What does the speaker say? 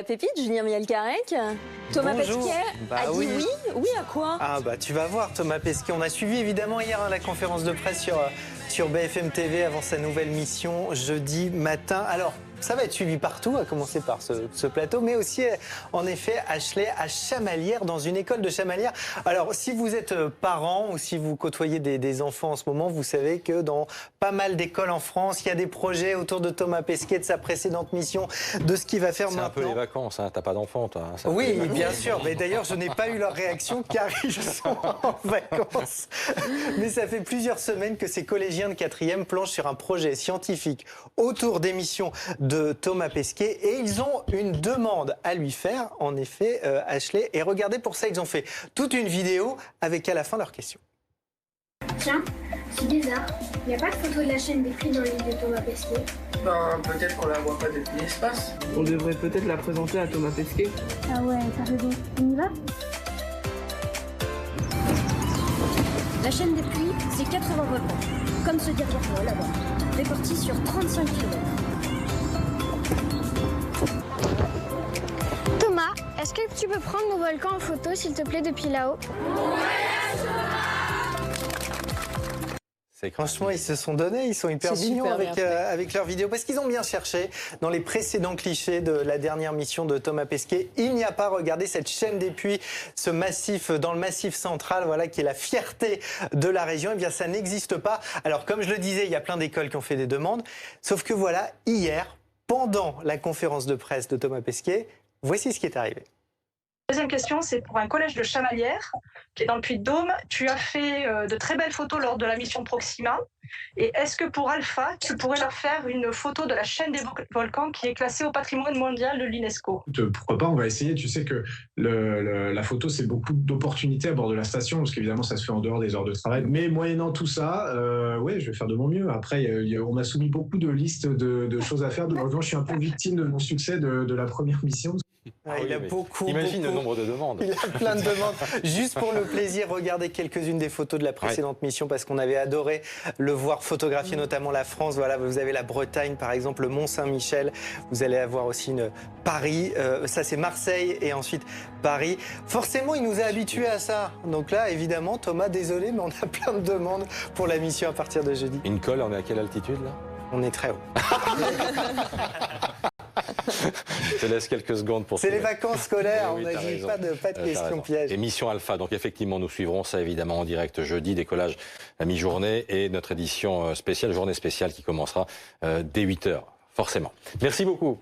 pépite, Julien Mielcarec. Thomas Bonjour. Pesquet a dit oui. oui. Oui à quoi? Ah bah tu vas voir Thomas Pesquet. On a suivi évidemment hier la conférence de presse sur BFM TV avant sa nouvelle mission jeudi matin. Alors ça va être suivi partout, à commencer par ce plateau, mais aussi en effet Ashley à Chamalières, dans une école de Chamalières. Alors si vous êtes parent ou si vous côtoyez des enfants en ce moment, vous savez que dans pas mal d'écoles en France, il y a des projets autour de Thomas Pesquet, de sa précédente mission, de ce qu'il va faire maintenant. C'est un peu les vacances, hein. T'as pas d'enfant toi. Oui, bien sûr, mais d'ailleurs je n'ai pas eu leur réaction car ils sont en vacances. Mais ça fait plusieurs semaines que ces collégiens de 4e planchent sur un projet scientifique autour des missions de Thomas Pesquet et ils ont une demande à lui faire, en effet, Ashley. Et regardez, pour ça, ils ont fait toute une vidéo avec à la fin leurs questions. Tiens, c'est bizarre. Il n'y a pas de photo de la chaîne des prix dans l'île de Thomas Pesquet. Ben, peut-être qu'on la voit pas depuis l'espace. On devrait peut-être la présenter à Thomas Pesquet. Ah ouais, t'as raison. On y va? La chaîne des pluies, c'est 80 volcans, comme ce Diaborno là-bas, répartis sur 35 km. Thomas, est-ce que tu peux prendre mon volcan en photo, s'il te plaît, depuis là-haut? Franchement, ils se sont donnés, ils sont hyper mignons avec leur vidéo, parce qu'ils ont bien cherché dans les précédents clichés de la dernière mission de Thomas Pesquet. Il n'y a pas, regardez cette chaîne des puits, ce massif dans le massif central, voilà, qui est la fierté de la région. Eh bien, ça n'existe pas. Alors, comme je le disais, il y a plein d'écoles qui ont fait des demandes, sauf que voilà, hier, pendant la conférence de presse de Thomas Pesquet, voici ce qui est arrivé. Deuxième question, c'est pour un collège de Chamalières, qui est dans le Puy-de-Dôme. Tu as fait de très belles photos lors de la mission Proxima. Et est-ce que pour Alpha, tu pourrais leur faire une photo de la chaîne des volcans qui est classée au patrimoine mondial de l'UNESCO? Pourquoi pas, on va essayer. Tu sais que la photo, c'est beaucoup d'opportunités à bord de la station, parce qu'évidemment, ça se fait en dehors des heures de travail. Mais moyennant tout ça, ouais, je vais faire de mon mieux. Après, on m'a soumis beaucoup de listes de choses à faire. Malheureusement, je suis un peu victime de mon succès de la première mission. Il a beaucoup. Imagine le nombre de demandes. Il a plein de demandes. Juste pour le plaisir, regardez quelques-unes des photos de la précédente mission parce qu'on avait adoré le voir photographier, notamment la France. Voilà, vous avez la Bretagne, par exemple, le Mont-Saint-Michel. Vous allez avoir aussi Paris. Ça, c'est Marseille et ensuite Paris. Forcément, il nous a habitués à ça. Donc là, évidemment, Thomas, désolé, mais on a plein de demandes pour la mission à partir de jeudi. Une colle, on est à quelle altitude là? On est très haut. Je te laisse quelques secondes pour... C'est les vacances scolaires, oui, on n'a dit pas de questions pièges. Émission Alpha, donc effectivement nous suivrons ça évidemment en direct jeudi, décollage à mi-journée et notre édition spéciale, journée spéciale qui commencera dès 8h, forcément. Merci beaucoup.